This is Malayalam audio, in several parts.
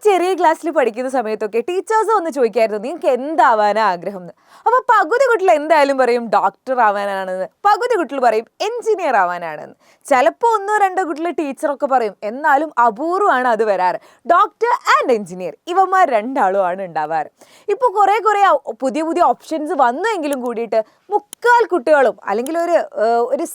ചെറിയ ക്ലാസ്സിൽ പഠിക്കുന്ന സമയത്തൊക്കെ ടീച്ചേഴ്സ് വന്ന് ചോദിക്കായിരുന്നു നിങ്ങൾക്ക് എന്താവാനാ ആഗ്രഹം എന്ന്. അപ്പോൾ പകുതി കുട്ടികൾ എന്തായാലും പറയും ഡോക്ടർ ആവാനാണെന്ന്, പകുതി കുട്ടികൾ പറയും എഞ്ചിനീയർ ആവാനാണെന്ന്. ചിലപ്പോൾ ഒന്നോ രണ്ടോ കുട്ടികൾ ടീച്ചറൊക്കെ പറയും, എന്നാലും അപൂർവമാണ് അത് വരാറ്. ഡോക്ടർ ആൻഡ് എഞ്ചിനീയർ ഇവന്മാർ രണ്ടാളുമാണ് ഉണ്ടാവാറ്. ഇപ്പോൾ കുറേ പുതിയ പുതിയ ഓപ്ഷൻസ് വന്നെങ്കിലും കൂടിയിട്ട് മുക്കാൽ കുട്ടികളും അല്ലെങ്കിൽ ഒരു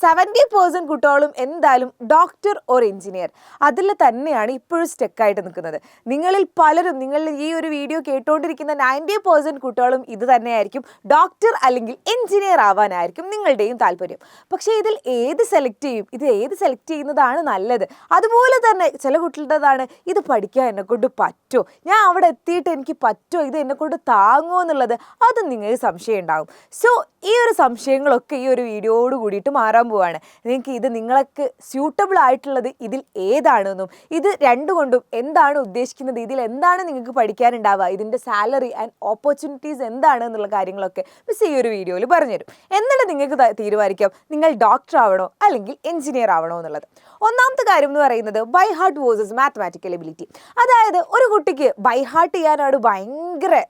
70% കുട്ടികളും എന്തായാലും ഡോക്ടർ ഓർ എഞ്ചിനീയർ അതിൽ തന്നെയാണ് ഇപ്പോഴും സ്റ്റക്കായിട്ട് നിൽക്കുന്നത്. നിങ്ങളിൽ പലരും, നിങ്ങളിൽ ഈ ഒരു വീഡിയോ കേട്ടുകൊണ്ടിരിക്കുന്ന 90% കുട്ടികളും ഇത് തന്നെയായിരിക്കും, ഡോക്ടർ അല്ലെങ്കിൽ എഞ്ചിനീയർ ആവാനായിരിക്കും നിങ്ങളുടെയും താല്പര്യം. പക്ഷേ ഇതിൽ ഏത് സെലക്ട് ചെയ്യും, ഇത് ഏത് സെലക്ട് ചെയ്യുന്നതാണ് നല്ലത്? അതുപോലെ തന്നെ ചില കുട്ടികളുടേതാണ് ഇത് പഠിക്കാൻ എന്നെക്കൊണ്ട് പറ്റുമോ, ഞാൻ അവിടെ എത്തിയിട്ട് എനിക്ക് പറ്റുമോ, ഇത് എന്നെക്കൊണ്ട് താങ്ങുമോ എന്നുള്ളത്, അത് നിങ്ങൾക്ക് സംശയം ഉണ്ടാകും. സോ ഈ ഒരു സംശയങ്ങളൊക്കെ ഈ ഒരു വീഡിയോയോട് കൂടിയിട്ട് മാറാൻ പോവാണ്. നിങ്ങൾക്ക് സ്യൂട്ടബിൾ ആയിട്ടുള്ളത് ഇതിൽ ഏതാണെന്നും ഇത് രണ്ടുകൊണ്ടും എന്താണ് ഉദ്ദേശിക്കുന്നത്, ഇതിൽ എന്താണ് നിങ്ങൾക്ക് പഠിക്കാനുണ്ടാവുക, ഇതിൻ്റെ സാലറി ആൻഡ് ഓപ്പർച്യൂണിറ്റീസ് എന്താണ് എന്നുള്ള കാര്യങ്ങളൊക്കെ മിസ് ഈ ഒരു വീഡിയോയിൽ പറഞ്ഞുതരും. എന്നിട്ട് നിങ്ങൾക്ക് തീരുമാനിക്കാം നിങ്ങൾ ഡോക്ടർ ആവണോ അല്ലെങ്കിൽ എഞ്ചിനീയർ ആവണോ എന്നുള്ളത്. ഒന്നാമത്തെ കാര്യം എന്ന് പറയുന്നത് by heart versus mathematical ability. അതായത് ഒരു കുട്ടിക്ക് ബൈ ഹാർട്ട് ചെയ്യാനാണ് ഭയങ്കര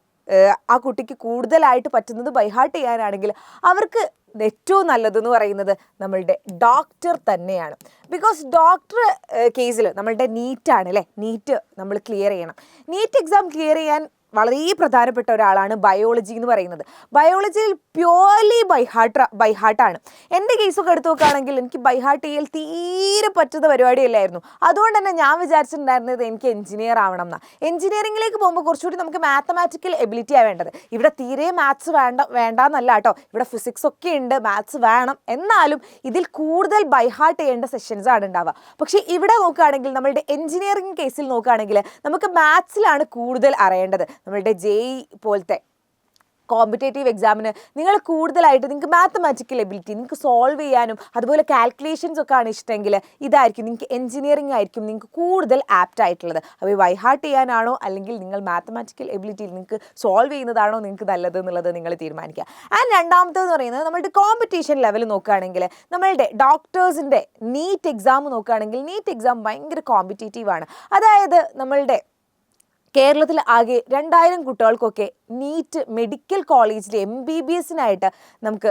ആ കുട്ടിക്ക് കൂടുതലായിട്ട് പറ്റുന്നത് ബൈ ഹാർട്ട് ചെയ്യാനാണെങ്കിൽ അവർക്ക് ഏറ്റവും നല്ലതെന്ന് പറയുന്നത് നമ്മളുടെ ഡോക്ടർ തന്നെയാണ്. ബിക്കോസ് ഡോക്ടർ കേസിൽ നമ്മളുടെ നീറ്റാണ് അല്ലേ, നീറ്റ് നമ്മൾ ക്ലിയർ ചെയ്യണം. നീറ്റ് എക്സാം ക്ലിയർ ചെയ്യാൻ വളരെ പ്രധാനപ്പെട്ട ഒരാളാണ് ബയോളജി എന്ന് പറയുന്നത്. ബയോളജിയിൽ പ്യുവർലി ബൈ ഹാർട്ടാണ്. എൻ്റെ കേസൊക്കെ എടുത്ത് നോക്കുകയാണെങ്കിൽ എനിക്ക് ബൈ ഹാർട്ട് ചെയ്യൽ തീരെ പറ്റുന്ന പരിപാടിയല്ലായിരുന്നു. അതുകൊണ്ട് തന്നെ ഞാൻ വിചാരിച്ചിട്ടുണ്ടായിരുന്നത് എനിക്ക് എഞ്ചിനീയർ ആവണം എന്നാണ്. എഞ്ചിനീയറിംഗിലേക്ക് പോകുമ്പോൾ കുറച്ചുകൂടി നമുക്ക് മാത്തമാറ്റിക്കൽ എബിലിറ്റിയാണ് വേണ്ടത്. ഇവിടെ തീരെ മാത്സ് വേണ്ടെന്നല്ല കേട്ടോ, ഇവിടെ ഫിസിക്സ് ഒക്കെ ഉണ്ട്, മാത്സ് വേണം. എന്നാലും ഇതിൽ കൂടുതൽ ബൈ ഹാർട്ട് ചെയ്യേണ്ട സെഷൻസ് ആണ് ഉണ്ടാവുക. പക്ഷേ ഇവിടെ നോക്കുകയാണെങ്കിൽ നമ്മളുടെ എഞ്ചിനീയറിംഗ് കേസിൽ നോക്കുകയാണെങ്കിൽ നമുക്ക് മാത്സിലാണ് കൂടുതൽ അറിയേണ്ടത്. നമ്മളുടെ JEE പോലത്തെ കോമ്പറ്റേറ്റീവ് എക്സാമിന് നിങ്ങൾ കൂടുതലായിട്ട് നിങ്ങൾക്ക് മാത്തമാറ്റിക്കൽ എബിലിറ്റി നിങ്ങൾക്ക് സോൾവ് ചെയ്യാനും അതുപോലെ കാൽക്കുലേഷൻസ് ഒക്കെ ആണ് ഇഷ്ടമെങ്കിൽ ഇതായിരിക്കും നിങ്ങൾക്ക് എഞ്ചിനീയറിംഗ് ആയിരിക്കും നിങ്ങൾക്ക് കൂടുതൽ ആപ്റ്റ് ആയിട്ടുള്ളത്. അപ്പോൾ ബൈ ഹാർട്ട് ചെയ്യാനാണോ അല്ലെങ്കിൽ നിങ്ങൾ മാത്തമാറ്റിക്കൽ എബിലിറ്റിയിൽ നിങ്ങൾക്ക് സോൾവ് ചെയ്യുന്നതാണോ നിങ്ങൾക്ക് നല്ലത് എന്നുള്ളത് നിങ്ങൾ തീരുമാനിക്കുക. ആൻഡ് രണ്ടാമത്തേന്ന് പറയുന്നത് നമ്മളുടെ കോമ്പറ്റീഷൻ ലെവൽ നോക്കുകയാണെങ്കിൽ നമ്മളുടെ ഡോക്ടേഴ്സിൻ്റെ നീറ്റ് എക്സാം നോക്കുകയാണെങ്കിൽ നീറ്റ് എക്സാം ഭയങ്കര കോമ്പറ്റേറ്റീവാണ്. അതായത് നമ്മളുടെ കേരളത്തിൽ ആകെ 2000 കുട്ടികൾക്കൊക്കെ നീറ്റ് മെഡിക്കൽ കോളേജിൽ MBBS നമുക്ക്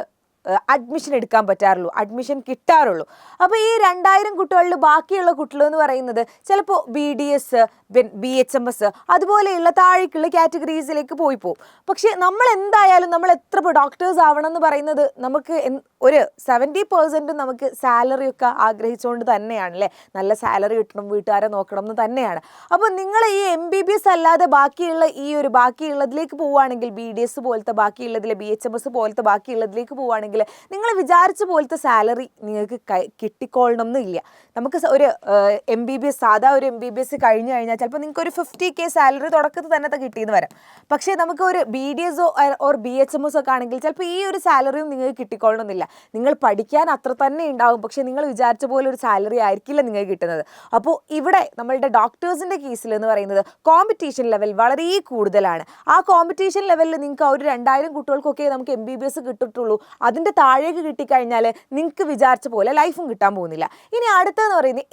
അഡ്മിഷൻ എടുക്കാൻ പറ്റാറുള്ളൂ, അഡ്മിഷൻ കിട്ടാറുള്ളൂ. അപ്പോൾ ഈ 2000 കുട്ടികളിൽ ബാക്കിയുള്ള കുട്ടികൾ എന്ന് പറയുന്നത് ചിലപ്പോൾ BDS, BHMS അതുപോലെയുള്ള താഴേക്കുള്ള കാറ്റഗറീസിലേക്ക് പോകും. പക്ഷേ നമ്മൾ എന്തായാലും നമ്മൾ എത്ര ഡോക്ടേഴ്സ് ആവണം എന്ന് പറയുന്നത് നമുക്ക് ഒരു 70% നമുക്ക് സാലറി ഒക്കെ ആഗ്രഹിച്ചുകൊണ്ട് തന്നെയാണ് അല്ലേ, നല്ല സാലറി കിട്ടണം, വീട്ടുകാരെ നോക്കണം എന്ന് തന്നെയാണ്. അപ്പോൾ നിങ്ങൾ ഈ MBBS അല്ലാതെ ബാക്കിയുള്ളതിലേക്ക് പോവുകയാണെങ്കിൽ BDS പോലത്തെ ബാക്കിയുള്ളതിൽ BHMS പോലത്തെ ബാക്കിയുള്ളതിലേക്ക് പോവുകയാണെങ്കിൽ നിങ്ങൾ വിചാരിച്ച പോലത്തെ സാലറി നിങ്ങൾക്ക് കിട്ടിക്കൊള്ളണം എന്നില്ല. നമുക്ക് ഒരു MBBS സാധാ ഒരു MBBS കഴിഞ്ഞു കഴിഞ്ഞാൽ ചിലപ്പോൾ നിങ്ങൾക്ക് ഒരു 50K സാലറി തുടക്കത്തിൽ തന്നെ കിട്ടിയെന്ന് വരാം. പക്ഷേ നമുക്ക് ഒരു BDS ഓർ BHMS ഒക്കെ ആണെങ്കിൽ ചിലപ്പോൾ ഈ ഒരു സാലറിയും നിങ്ങൾക്ക് കിട്ടിക്കൊള്ളണമെന്നില്ല. നിങ്ങൾ പഠിക്കാൻ അത്ര തന്നെ ഉണ്ടാവും, പക്ഷേ നിങ്ങൾ വിചാരിച്ച പോലെ ഒരു സാലറി ആയിരിക്കില്ല നിങ്ങൾക്ക് കിട്ടുന്നത്. അപ്പോൾ ഇവിടെ നമ്മളുടെ ഡോക്ടേഴ്സിൻ്റെ കേസിൽ എന്ന് പറയുന്നത് കോമ്പറ്റീഷൻ ലെവൽ വളരെ കൂടുതലാണ്. ആ കോമ്പറ്റീഷൻ ലെവലിൽ നിങ്ങൾക്ക് ആ ഒരു 2000 കുട്ടികൾക്കൊക്കെ നമുക്ക് MBBS കിട്ടിയിട്ടുള്ളൂ. അതിൻ്റെ താഴേക്ക് കിട്ടിക്കഴിഞ്ഞാൽ നിങ്ങൾക്ക് വിചാരിച്ച പോലെ ലൈഫും കിട്ടാൻ പോകുന്നില്ല. ഇനി അടുത്തതെന്ന് പറയുന്നത്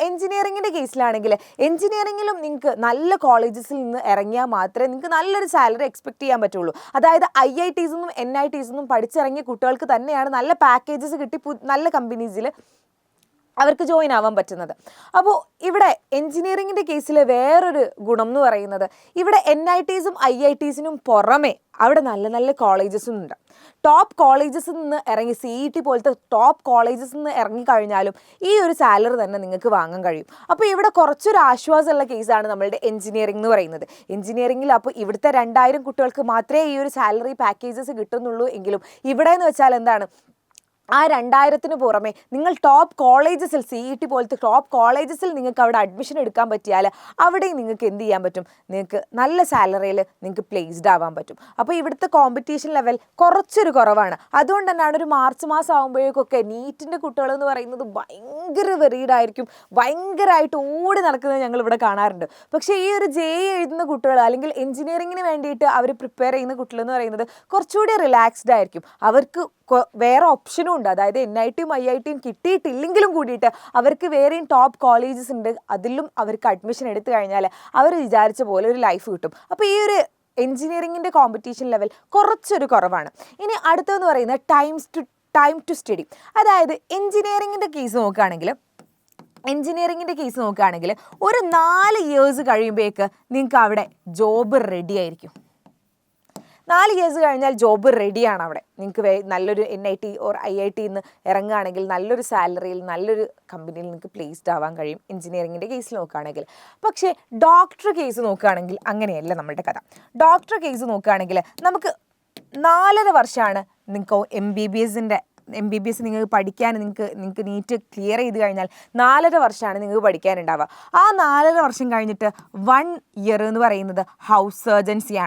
എഞ്ചിനീയറിംഗിൻ്റെ കേസിലാണെങ്കിൽ എഞ്ചിനീയറിംഗിലും നിങ്ങൾക്ക് നല്ല കോളേജസിൽ നിന്ന് ഇറങ്ങിയാൽ മാത്രമേ നിങ്ങൾക്ക് നല്ലൊരു സാലറി എക്സ്പെക്ട് ചെയ്യാൻ പറ്റുള്ളൂ. അതായത് IITs നിന്നും NITs നിന്നും പഠിച്ചിറങ്ങിയ കുട്ടികൾക്ക് തന്നെയാണ് നല്ല പാക്കേജസ് കിട്ടി നല്ല കമ്പനീസിൽ അവർക്ക് ജോയിൻ ആവാൻ പറ്റുന്നത്. അപ്പോൾ ഇവിടെ എഞ്ചിനീയറിംഗിൻ്റെ കേസിൽ വേറൊരു ഗുണം എന്ന് പറയുന്നത് ഇവിടെ NITsഉം IITsനും പുറമെ അവിടെ നല്ല നല്ല കോളേജസും ഉണ്ട്. ടോപ്പ് കോളേജസിൽ നിന്ന് ഇറങ്ങി CET പോലത്തെ ടോപ്പ് കോളേജസിൽ നിന്ന് ഇറങ്ങിക്കഴിഞ്ഞാലും ഈ ഒരു സാലറി തന്നെ നിങ്ങൾക്ക് വാങ്ങാൻ കഴിയും. അപ്പോൾ ഇവിടെ കുറച്ചൊരു ആശ്വാസമുള്ള കേസാണ് നമ്മളുടെ എഞ്ചിനീയറിംഗ് എന്ന് പറയുന്നത്. എഞ്ചിനീയറിംഗിൽ അപ്പോൾ ഇവിടുത്തെ 2000 കുട്ടികൾക്ക് മാത്രമേ ഈ ഒരു സാലറി പാക്കേജസ് കിട്ടുന്നുള്ളൂ എങ്കിലും ഇവിടെ എന്ന് വെച്ചാൽ എന്താണ്, ആ 2000-ന് പുറമെ നിങ്ങൾ ടോപ്പ് കോളേജസിൽ CET പോലത്തെ ടോപ്പ് കോളേജസിൽ നിങ്ങൾക്ക് അവിടെ അഡ്മിഷൻ എടുക്കാൻ പറ്റിയാൽ അവിടെയും നിങ്ങൾക്ക് എന്ത് ചെയ്യാൻ പറ്റും, നിങ്ങൾക്ക് നല്ല സാലറിയിൽ നിങ്ങൾക്ക് പ്ലേസ്ഡ് ആവാൻ പറ്റും. അപ്പോൾ ഇവിടുത്തെ കോമ്പറ്റീഷൻ ലെവൽ കുറച്ചൊരു കുറവാണ്. അതുകൊണ്ട് തന്നെയാണ് ഒരു മാർച്ച് മാസം ആകുമ്പോഴേക്കൊക്കെ നീറ്റിൻ്റെ കുട്ടികളെന്ന് പറയുന്നത് ഭയങ്കര വെറീഡായിരിക്കും, ഭയങ്കരമായിട്ട് ഓടി നടക്കുന്നത് ഞങ്ങൾ ഇവിടെ കാണാറുണ്ട്. പക്ഷേ ഈ ഒരു JEE എഴുതുന്ന കുട്ടികൾ അല്ലെങ്കിൽ എഞ്ചിനീയറിങ്ങിന് വേണ്ടിയിട്ട് അവർ പ്രിപ്പയർ ചെയ്യുന്ന കുട്ടികളെന്ന് പറയുന്നത് കുറച്ചുകൂടി റിലാക്സ്ഡ് ആയിരിക്കും. അവർക്ക് വേറെ ഓപ്ഷനും ഉണ്ട്. അതായത് NITയും IITയും കിട്ടിയിട്ടില്ലെങ്കിലും കൂടിയിട്ട് അവർക്ക് വേറെയും ടോപ്പ് കോളേജസ് ഉണ്ട്. അതിലും അവർക്ക് അഡ്മിഷൻ എടുത്തു കഴിഞ്ഞാൽ അവർ വിചാരിച്ച പോലെ ഒരു ലൈഫ് കിട്ടും. അപ്പോൾ ഈ ഒരു എഞ്ചിനീയറിങ്ങിൻ്റെ കോമ്പറ്റീഷൻ ലെവൽ കുറച്ചൊരു കുറവാണ്. ഇനി അടുത്തതെന്ന് പറയുന്നത് ടൈം ടു സ്റ്റഡി. അതായത് എഞ്ചിനീയറിങ്ങിൻ്റെ കേസ് നോക്കുകയാണെങ്കിൽ ഒരു 4 ഇയേഴ്സ് കഴിയുമ്പോഴേക്ക് നിങ്ങൾക്ക് അവിടെ ജോബ് റെഡി ആയിരിക്കും. 4 ഇയേഴ്സ് കഴിഞ്ഞാൽ ജോബ് റെഡിയാണ് അവിടെ. നിങ്ങൾക്ക് നല്ലൊരു NIT ഓർ IIT നിന്ന് ഇറങ്ങുകയാണെങ്കിൽ നല്ലൊരു സാലറിയിൽ നല്ലൊരു കമ്പനിയിൽ നിങ്ങൾക്ക് പ്ലേസ്ഡ് ആവാൻ കഴിയും എഞ്ചിനീയറിങ്ങിൻ്റെ കേസിൽ നോക്കുകയാണെങ്കിൽ. പക്ഷേ ഡോക്ടർ കേസ് നോക്കുകയാണെങ്കിൽ അങ്ങനെയല്ല നമ്മളുടെ കഥ. ഡോക്ടർ കേസ് നോക്കുകയാണെങ്കിൽ നമുക്ക് 4.5 വർഷമാണ് നിങ്ങൾക്ക് MBBS നിങ്ങൾക്ക് പഠിക്കാൻ നിങ്ങൾക്ക് നീറ്റ് ക്ലിയർ ചെയ്ത് കഴിഞ്ഞാൽ 4.5 വർഷമാണ് നിങ്ങൾക്ക് പഠിക്കാനുണ്ടാവുക. ആ 4.5 വർഷം കഴിഞ്ഞിട്ട് 1 ഇയർ എന്ന് പറയുന്നത് ഹൗസ് സർജൻസി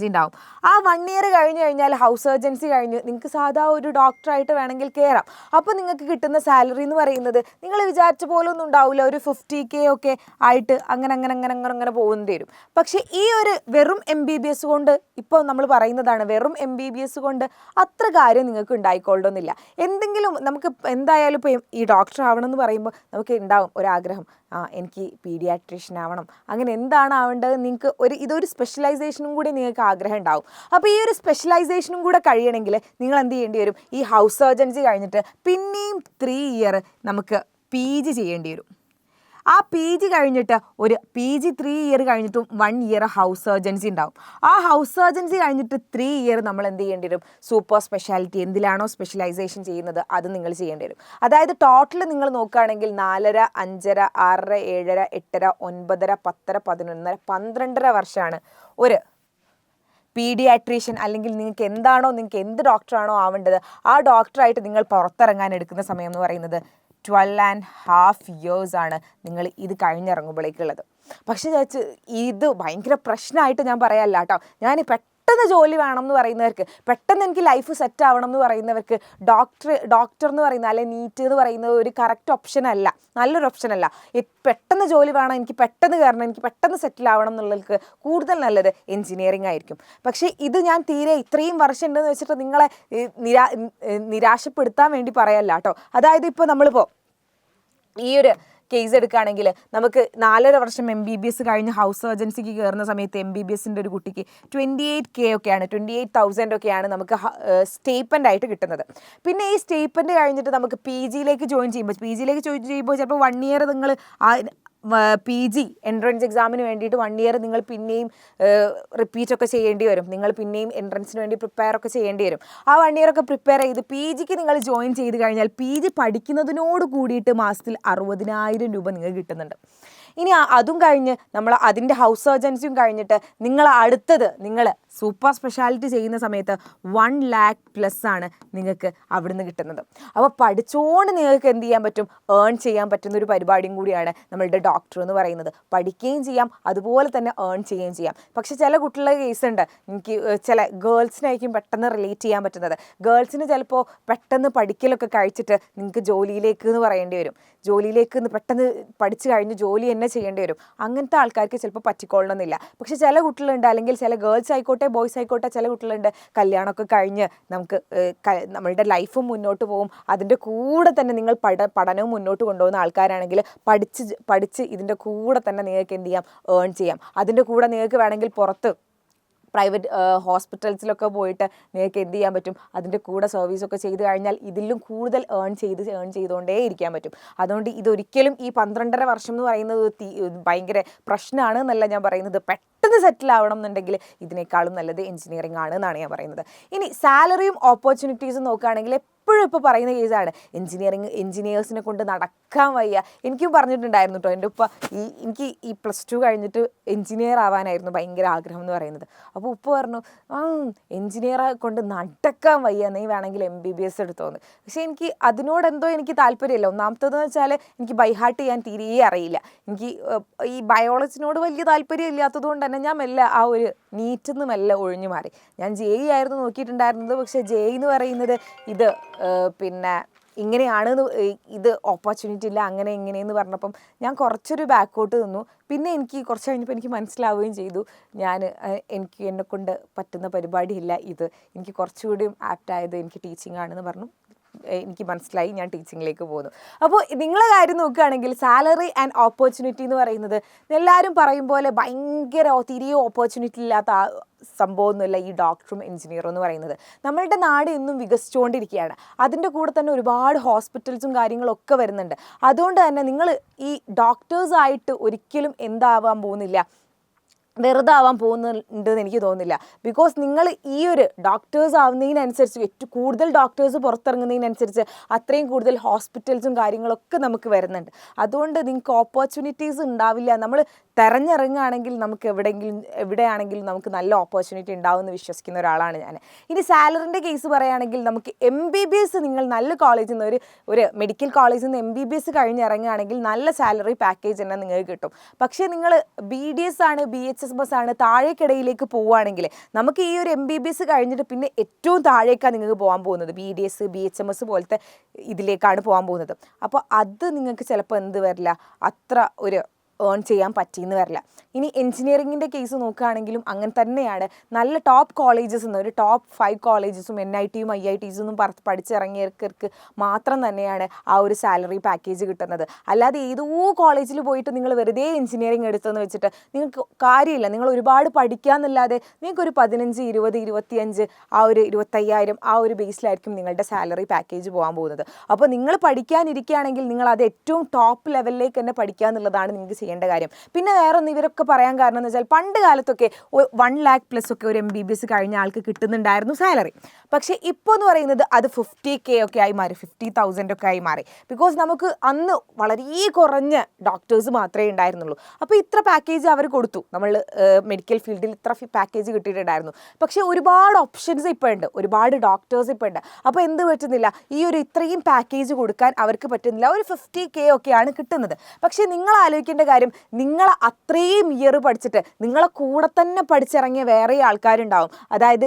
ഉണ്ടാവും. ആ 1 ഇയർ കഴിഞ്ഞ് കഴിഞ്ഞാൽ ഹൗസ് സർജൻസി കഴിഞ്ഞ് നിങ്ങൾക്ക് സാധാ ഒരു ഡോക്ടറായിട്ട് വേണമെങ്കിൽ കയറാം. അപ്പോൾ നിങ്ങൾക്ക് കിട്ടുന്ന സാലറി എന്ന് പറയുന്നത് നിങ്ങൾ വിചാരിച്ച പോലെ ഒന്നും ഉണ്ടാവില്ല. ഒരു 50K ഒക്കെ ആയിട്ട് അങ്ങനെ പോകേണ്ടി വരും. പക്ഷേ ഈ ഒരു വെറും MBBS കൊണ്ട്, ഇപ്പോൾ നമ്മൾ പറയുന്നതാണ്, വെറും MBBS കൊണ്ട് അത്ര കാര്യം നിങ്ങൾക്ക് ഉണ്ടായിക്കൊള്ളണമെന്നില്ല. എന്തെങ്കിലും നമുക്ക് എന്തായാലും ഇപ്പോൾ ഈ ഡോക്ടർ ആവണം എന്ന് പറയുമ്പോൾ നമുക്ക് ഉണ്ടാവും ഒരാഗ്രഹം, എനിക്ക് പീഡിയാട്രീഷ്യൻ ആവണം, അങ്ങനെ എന്താണ് ആവേണ്ടത്. നിങ്ങൾക്ക് ഇതൊരു സ്പെഷ്യലൈസേഷനും കൂടി നിങ്ങൾക്ക് ആഗ്രഹം ഉണ്ടാവും. അപ്പോൾ ഈ ഒരു സ്പെഷ്യലൈസേഷനും കൂടെ കഴിയണമെങ്കിൽ നിങ്ങൾ എന്ത് ചെയ്യേണ്ടി വരും? ഈ ഹൗസ് സർജൻസി കഴിഞ്ഞിട്ട് പിന്നെയും 3 ഇയർ നമുക്ക് PG ചെയ്യേണ്ടി വരും. ആ PG കഴിഞ്ഞിട്ട് ഒരു PG 3 ഇയർ കഴിഞ്ഞിട്ടും 1 ഇയർ ഹൗസ് സർജൻസി ഉണ്ടാവും. ആ ഹൗസ് സർജൻസി കഴിഞ്ഞിട്ട് 3 ഇയർ നമ്മൾ എന്ത് ചെയ്യേണ്ടി വരും? സൂപ്പർ സ്പെഷ്യാലിറ്റി, എന്തിലാണോ സ്പെഷ്യലൈസേഷൻ ചെയ്യുന്നത് അത് നിങ്ങൾ ചെയ്യേണ്ടി വരും. അതായത് ടോട്ടൽ നിങ്ങൾ നോക്കുകയാണെങ്കിൽ 4.5, 5.5, 6.5, 7.5, 8.5, 9.5, 10.5, 11.5, 12.5 വർഷമാണ് ഒരു പീഡിയാട്രീഷ്യൻ, അല്ലെങ്കിൽ നിങ്ങൾക്ക് എന്ത് ഡോക്ടറാണോ ആവേണ്ടത് ആ ഡോക്ടറായിട്ട് നിങ്ങൾ പുറത്തിറങ്ങാൻ എടുക്കുന്ന സമയം എന്ന് പറയുന്നത് 12.5 years ആണ് നിങ്ങൾ ഇത് കഴിഞ്ഞിറങ്ങുമ്പോഴേക്കുള്ളത്. പക്ഷേ ഇത് ഭയങ്കര പ്രശ്നമായിട്ട് ഞാൻ പറയാമല്ല കേട്ടോ. ഞാൻ പെട്ടെന്ന് ജോലി വേണം എന്ന് പറയുന്നവർക്ക്, പെട്ടെന്ന് എനിക്ക് ലൈഫ് സെറ്റ് ആവണം എന്ന് പറയുന്നവർക്ക് ഡോക്ടർ എന്ന് പറയുന്നത്, അല്ലെങ്കിൽ നീറ്റ് എന്ന് പറയുന്നത് ഒരു കറക്റ്റ് ഓപ്ഷനല്ല, നല്ലൊരു ഓപ്ഷനല്ല. പെട്ടെന്ന് ജോലി വേണം, എനിക്ക് പെട്ടെന്ന് കയറണം, എനിക്ക് പെട്ടെന്ന് സെറ്റിൽ ആവണം എന്നുള്ളവർക്ക് കൂടുതൽ നല്ലത് എഞ്ചിനീയറിംഗ് ആയിരിക്കും. പക്ഷേ ഇത് ഞാൻ ഇത്രയും വർഷം ഉണ്ടെന്ന് വെച്ചിട്ട് നിങ്ങളെ നിരാശപ്പെടുത്താൻ വേണ്ടി പറയല്ല കേട്ടോ. അതായത് ഇപ്പോൾ നമ്മളിപ്പോൾ ഈ ഒരു കേസ് എടുക്കുകയാണെങ്കിൽ നമുക്ക് 4.5 വർഷം MBBS കഴിഞ്ഞ് ഹൗസ് സർജൻസിക്ക് കയറുന്ന സമയത്ത് MBBSൻ്റെ ഒരു കുട്ടിക്ക് 28K ഒക്കെയാണ്, 28,000 ഒക്കെയാണ് നമുക്ക് സ്റ്റേപ്പൻ്റ് ആയിട്ട് കിട്ടുന്നത്. പിന്നെ ഈ സ്റ്റേപ്പൻ്റ് കഴിഞ്ഞിട്ട് നമുക്ക് PG ജോയിൻ ചെയ്യുമ്പോൾ ചിലപ്പോൾ 1 ഇയർ നിങ്ങൾ PG എൻട്രൻസ് എക്സാമിന് വേണ്ടിയിട്ട് 1 ഇയർ നിങ്ങൾ പിന്നെയും റിപ്പീറ്റ് ഒക്കെ ചെയ്യേണ്ടി വരും. നിങ്ങൾ പിന്നെയും എൻട്രൻസിന് വേണ്ടി പ്രിപ്പയർ ഒക്കെ ചെയ്യേണ്ടി വരും. ആ 1 ഇയർ ഒക്കെ പ്രിപ്പയർ ചെയ്ത് PGക്ക് നിങ്ങൾ ജോയിൻ ചെയ്ത് കഴിഞ്ഞാൽ PG പഠിക്കുന്നതിനോട് കൂടിയിട്ട് മാസത്തിൽ 60,000 രൂപ നിങ്ങൾക്ക് കിട്ടുന്നുണ്ട്. ഇനി അതും കഴിഞ്ഞ് നമ്മൾ അതിൻ്റെ ഹൗസ് സർജൻസിയും കഴിഞ്ഞിട്ട് നിങ്ങൾ സൂപ്പർ സ്പെഷ്യാലിറ്റി ചെയ്യുന്ന സമയത്ത് 1 lakh പ്ലസ് ആണ് നിങ്ങൾക്ക് അവിടുന്ന് കിട്ടുന്നത്. അപ്പോൾ പഠിച്ചുകൊണ്ട് നിങ്ങൾക്ക് എന്ത് ചെയ്യാൻ പറ്റും? ഏൺ ചെയ്യാൻ പറ്റുന്ന ഒരു പരിപാടിയും കൂടിയാണ് നമ്മളുടെ ഡോക്ടർ എന്ന് പറയുന്നത്. പഠിക്കുകയും ചെയ്യാം, അതുപോലെ തന്നെ ഏൺ ചെയ്യുകയും ചെയ്യാം. പക്ഷെ ചില കുട്ടികളുടെ കേസുണ്ട്, എനിക്ക് ചില ഗേൾസിനായിരിക്കും പെട്ടെന്ന് റിലേറ്റ് ചെയ്യാൻ പറ്റുന്നത്. ഗേൾസിന് ചിലപ്പോൾ പെട്ടെന്ന് പഠിക്കലൊക്കെ കഴിച്ചിട്ട് നിങ്ങൾക്ക് ജോലിയിലേക്ക് എന്ന് പറയേണ്ടി വരും. പെട്ടെന്ന് പഠിച്ചു കഴിഞ്ഞ് ജോലി തന്നെ ചെയ്യേണ്ടി വരും. അങ്ങനത്തെ ആൾക്കാർക്ക് ചിലപ്പോൾ പറ്റിക്കൊള്ളണമെന്നില്ല. പക്ഷെ ചില കുട്ടികളുണ്ട്, അല്ലെങ്കിൽ ചില ഗേൾസ് ആയിക്കോട്ടെ ബോയ്സ് ആയിക്കോട്ടെ, ചില കുട്ടികളുണ്ട് കല്യാണമൊക്കെ കഴിഞ്ഞ് നമുക്ക് നമ്മളുടെ ലൈഫും മുന്നോട്ട് പോകും, അതിൻ്റെ കൂടെ തന്നെ നിങ്ങൾ പഠനവും മുന്നോട്ട് കൊണ്ടുപോകുന്ന ആൾക്കാരാണെങ്കിൽ പഠിച്ച് ഇതിൻ്റെ കൂടെ തന്നെ നിങ്ങൾക്ക് എന്ത് ചെയ്യാം? ഏൺ ചെയ്യാം. അതിൻ്റെ കൂടെ നിങ്ങൾക്ക് വേണമെങ്കിൽ പുറത്ത് പ്രൈവറ്റ് ഹോസ്പിറ്റൽസിലൊക്കെ പോയിട്ട് നിങ്ങൾക്ക് എന്ത് ചെയ്യാൻ പറ്റും? അതിൻ്റെ കൂടെ സർവീസൊക്കെ ചെയ്ത് കഴിഞ്ഞാൽ ഇതിലും കൂടുതൽ ഏൺ ചെയ്തുകൊണ്ടേ ഇരിക്കാൻ പറ്റും. അതുകൊണ്ട് ഇതൊരിക്കലും ഈ 12.5 വർഷം എന്ന് പറയുന്നത് ഭയങ്കര പ്രശ്നമാണ് എന്നല്ല ഞാൻ പറയുന്നത്. പെട്ടെന്ന് സെറ്റിൽ ആവണം എന്നുണ്ടെങ്കിൽ ഇതിനേക്കാളും നല്ലത് എഞ്ചിനീയറിംഗ് ആണ് എന്നാണ് ഞാൻ പറയുന്നത്. ഇനി സാലറിയും ഓപ്പർച്യൂണിറ്റീസും നോക്കുകയാണെങ്കിൽ എപ്പോഴും ഇപ്പോൾ പറയുന്ന കേസാണ് എഞ്ചിനീയേഴ്സിനെ കൊണ്ട് നടക്കാൻ വയ്യ. എനിക്കും പറഞ്ഞിട്ടുണ്ടായിരുന്നു കേട്ടോ എൻ്റെ ഉപ്പ, എനിക്ക് ഈ +2 കഴിഞ്ഞിട്ട് എഞ്ചിനീയർ ആവാനായിരുന്നു ഭയങ്കര ആഗ്രഹം എന്ന് പറയുന്നത്. അപ്പോൾ ഉപ്പ പറഞ്ഞു, എഞ്ചിനീയറെ കൊണ്ട് നടക്കാൻ വയ്യ, നീ വേണമെങ്കിൽ MBBS എടുത്തോന്ന്. പക്ഷേ എനിക്ക് അതിനോടെന്തോ എനിക്ക് താല്പര്യമില്ല. ഒന്നാമത്തേതെന്ന് വെച്ചാൽ എനിക്ക് ബൈഹാർട്ട് ചെയ്യാൻ തീരെ അറിയില്ല. എനിക്ക് ഈ ബയോളജിനോട് വലിയ താല്പര്യം ഇല്ലാത്തത് കൊണ്ട് തന്നെ ഞാൻ മെല്ലെ ആ ഒരു നീറ്റിൽ നിന്ന് മെല്ലെ ഒഴിഞ്ഞു മാറി. ഞാൻ JEE ആയിരുന്നു നോക്കിയിട്ടുണ്ടായിരുന്നത്. പക്ഷേ JEE എന്ന് പറയുന്നത് ഇത് പിന്നെ ഇങ്ങനെയാണ് ഇത് ഓപ്പർച്യൂണിറ്റി ഇല്ല അങ്ങനെ ഇങ്ങനെയെന്ന് പറഞ്ഞപ്പം ഞാൻ കുറച്ചൊരു ബാക്കോട്ട് നിന്നു. പിന്നെ എനിക്ക് കുറച്ച് കഴിഞ്ഞപ്പോൾ എനിക്ക് മനസ്സിലാവുകയും ചെയ്തു എനിക്ക് എന്നെക്കൊണ്ട് പറ്റുന്ന പരിപാടിയില്ല ഇത്, എനിക്ക് കുറച്ചുകൂടിയും ആപ്റ്റായത് എനിക്ക് ടീച്ചിങ് ആണെന്ന് പറഞ്ഞു. എനിക്ക് മനസ്സിലായി, ഞാൻ ടീച്ചിങ്ങിലേക്ക് പോകുന്നു. അപ്പോൾ നിങ്ങളെ കാര്യം നോക്കുകയാണെങ്കിൽ സാലറി ആൻഡ് ഓപ്പർച്യൂണിറ്റി എന്ന് പറയുന്നത് എല്ലാവരും പറയും പോലെ ഭയങ്കര തിരികെ ഓപ്പർച്യൂണിറ്റി ഇല്ലാത്ത സംഭവമൊന്നുമില്ല ഈ ഡോക്ടറും എഞ്ചിനീയറും എന്ന് പറയുന്നത്. നമ്മളുടെ നാട് ഇന്നും വികസിച്ചുകൊണ്ടിരിക്കുകയാണ്. അതിൻ്റെ കൂടെ തന്നെ ഒരുപാട് ഹോസ്പിറ്റൽസും കാര്യങ്ങളൊക്കെ വരുന്നുണ്ട്. അതുകൊണ്ട് തന്നെ നിങ്ങൾ ഈ ഡോക്ടേഴ്സായിട്ട് ഒരിക്കലും എന്താവാൻ പോകുന്നില്ല, വെറുതെ ആവാൻ പോകുന്നുണ്ടെന്ന് എനിക്ക് തോന്നുന്നില്ല. ബിക്കോസ് നിങ്ങൾ ഈ ഒരു ഡോക്ടേഴ്സ് ആവുന്നതിനനുസരിച്ച് ഏറ്റവും കൂടുതൽ ഡോക്ടേഴ്സ് പുറത്തിറങ്ങുന്നതിനനുസരിച്ച് അത്രയും കൂടുതൽ ഹോസ്പിറ്റൽസും കാര്യങ്ങളൊക്കെ നമുക്ക് വരുന്നുണ്ട്. അതുകൊണ്ട് നിങ്ങൾക്ക് ഓപ്പർച്യൂണിറ്റീസ് ഉണ്ടാവില്ല. നമ്മൾ തിരഞ്ഞിറങ്ങുകയാണെങ്കിൽ നമുക്ക് എവിടെയാണെങ്കിലും നമുക്ക് നല്ല ഓപ്പർച്യൂണിറ്റി ഉണ്ടാവുമെന്ന് വിശ്വസിക്കുന്ന ഒരാളാണ് ഞാൻ. ഇനി സാലറിൻ്റെ കേസ് പറയുകയാണെങ്കിൽ നമുക്ക് MBBS നിങ്ങൾ നല്ല കോളേജിൽ നിന്ന് ഒരു മെഡിക്കൽ കോളേജിൽ നിന്ന് MBBS കഴിഞ്ഞിറങ്ങുകയാണെങ്കിൽ നല്ല സാലറി പാക്കേജ് തന്നെ നിങ്ങൾക്ക് കിട്ടും. പക്ഷേ നിങ്ങൾ BDS ആണ് BHMS ആണ് താഴേക്കിടയിലേക്ക് പോവുകയാണെങ്കിൽ നമുക്ക് ഈ ഒരു MBBS കഴിഞ്ഞിട്ട് പിന്നെ ഏറ്റവും താഴേക്കാണ് നിങ്ങൾക്ക് പോകാൻ പോകുന്നത്. BDS BHMS പോലത്തെ ഇതിലേക്കാണ് പോകാൻ പോകുന്നത്. അപ്പോൾ അത് നിങ്ങൾക്ക് ചിലപ്പോൾ എന്ത് വരില്ല, അത്ര ഒരു ഏൺ ചെയ്യാൻ പറ്റിയെന്ന് വരില്ല. ഇനി എൻജിനീയറിങ്ങിൻ്റെ കേസ് നോക്കുകയാണെങ്കിലും അങ്ങനെ തന്നെയാണ്. നല്ല ടോപ്പ് കോളേജസ് നിന്ന് ഒരു ടോപ്പ് 5 കോളേജസും NITയും IITs ഒന്നും പഠിച്ചിറങ്ങിയവർക്ക് മാത്രം തന്നെയാണ് ആ ഒരു സാലറി പാക്കേജ് കിട്ടുന്നത്. അല്ലാതെ ഏതോ കോളേജിൽ പോയിട്ട് നിങ്ങൾ വെറുതെ എൻജിനീയറിങ് എടുത്തെന്ന് വെച്ചിട്ട് നിങ്ങൾക്ക് കാര്യമില്ല. നിങ്ങൾ ഒരുപാട് പഠിക്കാമെന്നല്ലാതെ നിങ്ങൾക്കൊരു 15, 20, 25 ആ ഒരു 25,000 ആ ഒരു ബേസിലായിരിക്കും നിങ്ങളുടെ സാലറി പാക്കേജ് പോകാൻ പോകുന്നത്. അപ്പോൾ നിങ്ങൾ പഠിക്കാനിരിക്കുകയാണെങ്കിൽ നിങ്ങൾ അത് ഏറ്റവും ടോപ്പ് ലെവലിലേക്ക് തന്നെ പഠിക്കുക എന്നുള്ളതാണ് നിങ്ങൾക്ക് ചെയ്യേണ്ട കാര്യം. പിന്നെ വേറൊന്ന് ഇവരൊക്കെ പറയാൻ കാരണം എന്ന് വെച്ചാൽ പണ്ട് കാലത്തൊക്കെ 1 lakh+ ഒക്കെ ഒരു MBBS കഴിഞ്ഞ ആൾക്ക് കിട്ടുന്നുണ്ടായിരുന്നു സാലറി. പക്ഷേ ഇപ്പോൾ എന്ന് പറയുന്നത് അത് 50K ഒക്കെ ആയി മാറി, 50,000 ഒക്കെ ആയി മാറി. ബിക്കോസ് നമുക്ക് അന്ന് വളരെ കുറഞ്ഞ ഡോക്ടേഴ്സ് മാത്രമേ ഉണ്ടായിരുന്നുള്ളൂ. അപ്പോൾ ഇത്ര പാക്കേജ് അവർ കൊടുത്തു, നമ്മൾ മെഡിക്കൽ ഫീൽഡിൽ ഇത്ര പാക്കേജ് കിട്ടിയിട്ടുണ്ടായിരുന്നു. പക്ഷേ ഒരുപാട് ഓപ്ഷൻസ് ഇപ്പോൾ ഉണ്ട്, ഒരുപാട് ഡോക്ടേഴ്സ് ഇപ്പോൾ ഉണ്ട്. അപ്പോൾ എന്ത് പറ്റുന്നില്ല, ഈ ഒരു ഇത്രയും പാക്കേജ് കൊടുക്കാൻ അവർക്ക് പറ്റുന്നില്ല. ഒരു 50K ഒക്കെയാണ് കിട്ടുന്നത്. പക്ഷേ നിങ്ങൾ ആലോചിക്കേണ്ട കാര്യം, നിങ്ങൾ അത്രയും ഇയർ പഠിച്ചിട്ട് നിങ്ങളെ കൂടെ തന്നെ പഠിച്ചിറങ്ങിയ വേറെ ആൾക്കാരുണ്ടാവും. അതായത്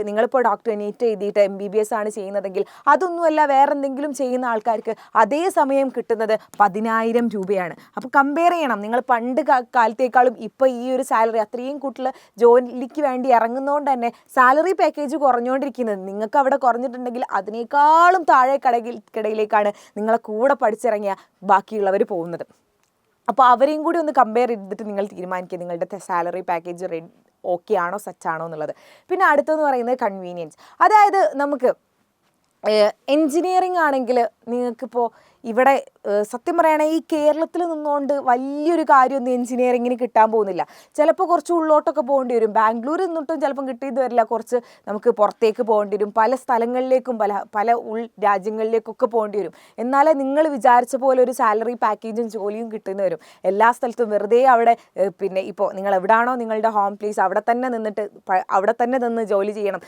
നിങ്ങളിപ്പോൾ ഡോക്ടർ നീറ്റ് എഴുതിയിട്ട് MBBS ആണ് ചെയ്യുന്നതെങ്കിൽ അതൊന്നുമല്ല വേറെ എന്തെങ്കിലും ചെയ്യുന്ന ആൾക്കാർക്ക് അതേ സമയം കിട്ടുന്നത് 10,000 രൂപയാണ്. അപ്പോൾ കമ്പയർ ചെയ്യണം. നിങ്ങൾ പണ്ട് കാലത്തേക്കാളും ഇപ്പോൾ ഈ ഒരു സാലറി അത്രയും കൂടുതൽ ജോലിക്ക് വേണ്ടി ഇറങ്ങുന്നതുകൊണ്ട് തന്നെ സാലറി പാക്കേജ് കുറഞ്ഞുകൊണ്ടിരിക്കുന്നത്. നിങ്ങൾക്ക് അവിടെ കുറഞ്ഞിട്ടുണ്ടെങ്കിൽ അതിനേക്കാളും താഴെ കിടയിലേക്കാണ് നിങ്ങളെ കൂടെ പഠിച്ചിറങ്ങിയ ബാക്കിയുള്ളവർ പോകുന്നത്. അപ്പോൾ അവരെയും കൂടി ഒന്ന് കമ്പയർ ചെയ്തിട്ട് നിങ്ങൾ തീരുമാനിക്കുക നിങ്ങളുടെ സാലറി പാക്കേജ് ഓക്കെ ആണോ സച്ചാണോ എന്നുള്ളത്. പിന്നെ അടുത്തെന്ന് പറയുന്നത് കൺവീനിയൻസ്. അതായത് നമുക്ക് എൻജിനീയറിംഗ് ആണെങ്കിൽ നിങ്ങൾക്കിപ്പോൾ ഇവിടെ സത്യം പറയുകയാണെങ്കിൽ ഈ കേരളത്തിൽ നിന്നുകൊണ്ട് വലിയൊരു കാര്യമൊന്നും എൻജിനീയറിങ്ങിന് കിട്ടാൻ പോകുന്നില്ല. ചിലപ്പോൾ കുറച്ച് ഉള്ളോട്ടൊക്കെ പോകേണ്ടി വരും. ബാംഗ്ലൂരിൽ നിന്നിട്ടും ചിലപ്പം കിട്ടിയത് വരില്ല, കുറച്ച് നമുക്ക് പുറത്തേക്ക് പോകേണ്ടി വരും. പല സ്ഥലങ്ങളിലേക്കും പല രാജ്യങ്ങളിലേക്കൊക്കെ പോകേണ്ടി വരും. എന്നാലേ നിങ്ങൾ വിചാരിച്ച പോലെ ഒരു സാലറി പാക്കേജും ജോലിയും കിട്ടുന്ന വരും. എല്ലാ സ്ഥലത്തും വെറുതെ അവിടെ പിന്നെ ഇപ്പോൾ നിങ്ങൾ എവിടെയാണോ നിങ്ങളുടെ ഹോം പ്ലേസ് അവിടെ തന്നെ നിന്ന് ജോലി ചെയ്യണം,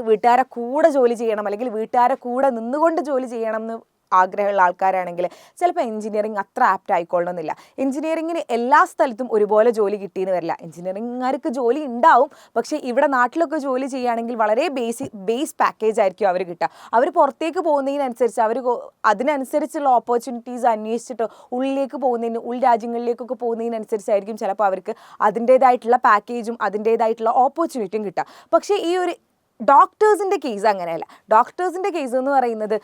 വീട്ടുകാരെ കൂടെ ജോലി ചെയ്യണം, അല്ലെങ്കിൽ വീട്ടുകാരെ കൂടെ നിന്നുകൊണ്ട് ജോലി ചെയ്യണം എന്ന് ആഗ്രഹമുള്ള ആൾക്കാരാണെങ്കിൽ ചിലപ്പോൾ എൻജിനീയറിംഗ് അത്ര ആപ്റ്റ് ആയിക്കൊള്ളണമെന്നില്ല. എൻജിനീയറിങ്ങിന് എല്ലാ സ്ഥലത്തും ഒരുപോലെ ജോലി കിട്ടിയെന്ന് വരില്ല. എൻജിനീയറിംഗുകാർക്ക് ജോലി ഉണ്ടാവും, പക്ഷേ ഇവിടെ നാട്ടിലൊക്കെ ജോലി ചെയ്യുകയാണെങ്കിൽ വളരെ ബേസ് പാക്കേജ് ആയിരിക്കും അവർ കിട്ടുക. അവർ പുറത്തേക്ക് പോകുന്നതിനനുസരിച്ച് അതിനനുസരിച്ചുള്ള ഓപ്പർച്യൂണിറ്റീസ് അന്വേഷിച്ചിട്ട് ഉൾരാജ്യങ്ങളിലേക്കൊക്കെ പോകുന്നതിനനുസരിച്ചായിരിക്കും ചിലപ്പോൾ അവർക്ക് അതിൻ്റേതായിട്ടുള്ള പാക്കേജും അതിൻ്റേതായിട്ടുള്ള ഓപ്പർച്യൂണിറ്റിയും കിട്ടുക. പക്ഷേ ഈ ഒരു ഡോക്ടേഴ്സിൻ്റെ കേസ് അങ്ങനെയല്ല. ഡോക്ടേഴ്സിൻ്റെ കേസ് എന്ന് പറയുന്നത്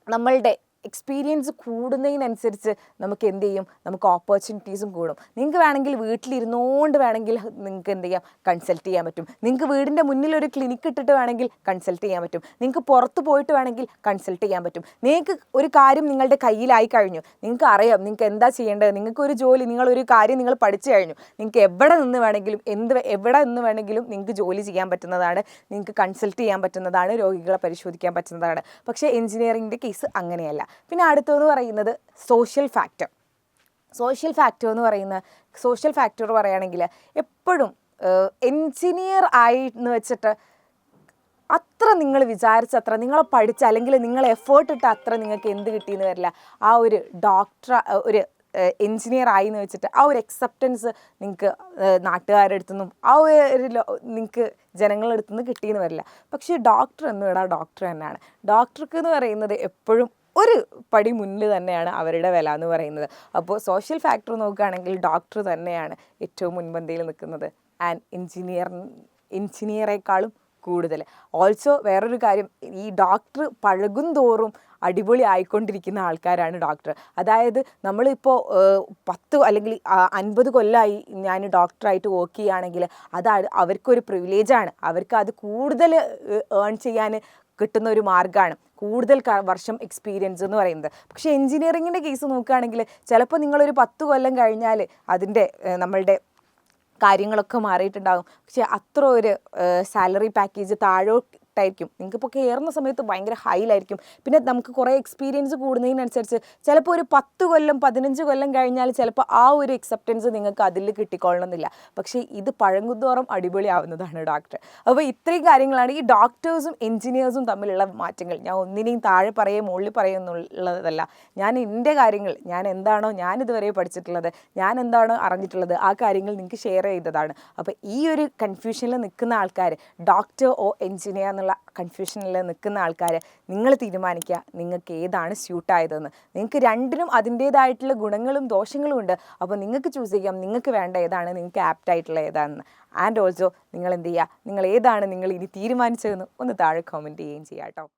നമ്മളുടെ എക്സ്പീരിയൻസ് കൂടുന്നതിനനുസരിച്ച് നമുക്ക് എന്ത് ചെയ്യും, നമുക്ക് ഓപ്പർച്യൂണിറ്റീസും കൂടും. നിങ്ങൾക്ക് വേണമെങ്കിൽ വീട്ടിലിരുന്നുകൊണ്ട് വേണമെങ്കിൽ നിങ്ങൾക്ക് എന്ത് ചെയ്യാം, കൺസൾട്ട് ചെയ്യാൻ പറ്റും. നിങ്ങൾക്ക് വീടിൻ്റെ മുന്നിൽ ഒരു ക്ലിനിക്ക് ഇട്ടിട്ട് വേണമെങ്കിൽ കൺസൾട്ട് ചെയ്യാൻ പറ്റും. നിങ്ങൾക്ക് പുറത്ത് പോയിട്ട് വേണമെങ്കിൽ കൺസൾട്ട് ചെയ്യാൻ പറ്റും. നിങ്ങൾക്ക് ഒരു കാര്യം നിങ്ങളുടെ കയ്യിലായി കഴിഞ്ഞു, നിങ്ങൾക്ക് അറിയാം നിങ്ങൾക്ക് എന്താ ചെയ്യേണ്ടത്, നിങ്ങൾക്കൊരു ജോലി, നിങ്ങളൊരു കാര്യം നിങ്ങൾ പഠിച്ചു കഴിഞ്ഞു, നിങ്ങൾക്ക് എവിടെ നിന്ന് വേണമെങ്കിലും നിങ്ങൾക്ക് ജോലി ചെയ്യാൻ പറ്റുന്നതാണ്, നിങ്ങൾക്ക് കൺസൾട്ട് ചെയ്യാൻ പറ്റുന്നതാണ്, രോഗികളെ പരിശോധിക്കാൻ പറ്റുന്നതാണ്. പക്ഷേ എൻജിനീയറിങ്ങിൻ്റെ കേസ് അങ്ങനെയല്ല. പിന്നെ അടുത്തതെന്ന് പറയുന്നത് സോഷ്യൽ ഫാക്ടർ പറയുകയാണെങ്കിൽ എപ്പോഴും എൻജിനീയർ ആയിന്ന് വെച്ചിട്ട് അത്ര നിങ്ങൾ വിചാരിച്ചത്ര നിങ്ങൾ പഠിച്ച അല്ലെങ്കിൽ നിങ്ങൾ എഫേർട്ട് ഇട്ട അത്ര നിങ്ങൾക്ക് എന്ത് കിട്ടിയെന്ന് വരില്ല. ആ ഒരു എൻജിനീയർ ആയി എന്ന് വെച്ചിട്ട് ആ ഒരു അക്സെപ്റ്റൻസ് നിങ്ങൾക്ക് നാട്ടുകാരുടെ അടുത്തുനിന്നും ആ ഒരു നിങ്ങൾക്ക് ജനങ്ങളുടെ അടുത്തുനിന്ന് കിട്ടിയെന്ന് വരില്ല. പക്ഷേ ഡോക്ടർ എന്ന് വേണം ഡോക്ടർ തന്നെയാണ്. ഡോക്ടർക്ക് എന്ന് പറയുന്നത് എപ്പോഴും ഒരു പടി മുന്നിൽ തന്നെയാണ് അവരുടെ വില എന്ന് പറയുന്നത്. അപ്പോൾ സോഷ്യൽ ഫാക്ടർ നോക്കുകയാണെങ്കിൽ ഡോക്ടർ തന്നെയാണ് ഏറ്റവും മുൻപന്തിയിൽ നിൽക്കുന്നത്. ആൻഡ് എൻജിനീയറേക്കാളും കൂടുതൽ. ഓൾസോ വേറൊരു കാര്യം, ഈ ഡോക്ടർ പഴകും തോറും അടിപൊളി ആയിക്കൊണ്ടിരിക്കുന്ന ആൾക്കാരാണ് ഡോക്ടർ. അതായത് നമ്മളിപ്പോൾ 10 അല്ലെങ്കിൽ 50 കൊല്ലമായി ഞാൻ ഡോക്ടറായിട്ട് വർക്ക് ചെയ്യുകയാണെങ്കിൽ അത് അവർക്കൊരു പ്രിവിലേജാണ്. അവർക്ക് അത് കൂടുതൽ ഏൺ ചെയ്യാൻ കിട്ടുന്ന ഒരു മാർഗ്ഗമാണ് കൂടുതൽ വർഷം എക്സ്പീരിയൻസ് എന്ന് പറയുന്നത്. പക്ഷേ എൻജിനീയറിങ്ങിൻ്റെ കേസ് നോക്കുകയാണെങ്കിൽ ചിലപ്പോൾ നിങ്ങളൊരു 10 കൊല്ലം കഴിഞ്ഞാൽ അതിൻ്റെ നമ്മളുടെ കാര്യങ്ങളൊക്കെ മാറിയിട്ടുണ്ടാകും. പക്ഷേ അത്ര ഒരു സാലറി പാക്കേജ് താഴോട്ടായിരിക്കും. നിങ്ങൾക്കിപ്പോൾ കയറുന്ന സമയത്ത് ഭയങ്കര ഹൈയിലായിരിക്കും. പിന്നെ നമുക്ക് കുറേ എക്സ്പീരിയൻസ് കൂടുന്നതിനനുസരിച്ച് ചിലപ്പോൾ ഒരു 10 കൊല്ലം 15 കൊല്ലം കഴിഞ്ഞാൽ ചിലപ്പോൾ ആ ഒരു അക്സെപ്റ്റൻസ് നിങ്ങൾക്ക് അതിൽ കിട്ടിക്കൊള്ളണമെന്നില്ല. പക്ഷേ ഇത് പഴകുന്തോറും അടിപൊളിയാവുന്നതാണ് ഡോക്ടർ. അപ്പോൾ ഇത്രയും കാര്യങ്ങളാണ് ഈ ഡോക്ടേഴ്സും എൻജിനീയേഴ്സും തമ്മിലുള്ള മാറ്റങ്ങൾ. ഞാൻ ഒന്നിനെയും താഴെ പറയേ മുകളിൽ പറയുന്നുള്ളതല്ല. ഞാൻ എൻ്റെ കാര്യങ്ങൾ, ഞാൻ എന്താണോ ഞാനിതുവരെ പഠിച്ചിട്ടുള്ളത്, ഞാൻ എന്താണോ അറിഞ്ഞിട്ടുള്ളത്, ആ കാര്യങ്ങൾ നിങ്ങൾക്ക് ഷെയർ ചെയ്തതാണ്. അപ്പോൾ ഈ ഒരു കൺഫ്യൂഷനിൽ നിൽക്കുന്ന ആൾക്കാർ, ഡോക്ടർ ഓ എൻജിനീയർ എന്നുള്ള കൺഫ്യൂഷനിൽ നിൽക്കുന്ന ആൾക്കാർ, നിങ്ങൾ തീരുമാനിക്കുക നിങ്ങൾക്ക് ഏതാണ് സ്യൂട്ടായതെന്ന്. നിങ്ങൾക്ക് രണ്ടിനും അതിൻ്റേതായിട്ടുള്ള ഗുണങ്ങളും ദോഷങ്ങളും ഉണ്ട്. അപ്പോൾ നിങ്ങൾക്ക് ചൂസ് ചെയ്യാം നിങ്ങൾക്ക് വേണ്ട ഏതാണ്, നിങ്ങൾക്ക് ആപ്റ്റായിട്ടുള്ള ഏതാണെന്ന്. ആൻഡ് ഓൾസോ നിങ്ങൾ എന്ത് ചെയ്യുക, നിങ്ങൾ ഏതാണ് നിങ്ങൾ ഇനി തീരുമാനിച്ചതെന്ന് ഒന്ന് താഴെ കമൻറ്റ് ചെയ്യുകയും ചെയ്യാം കേട്ടോ.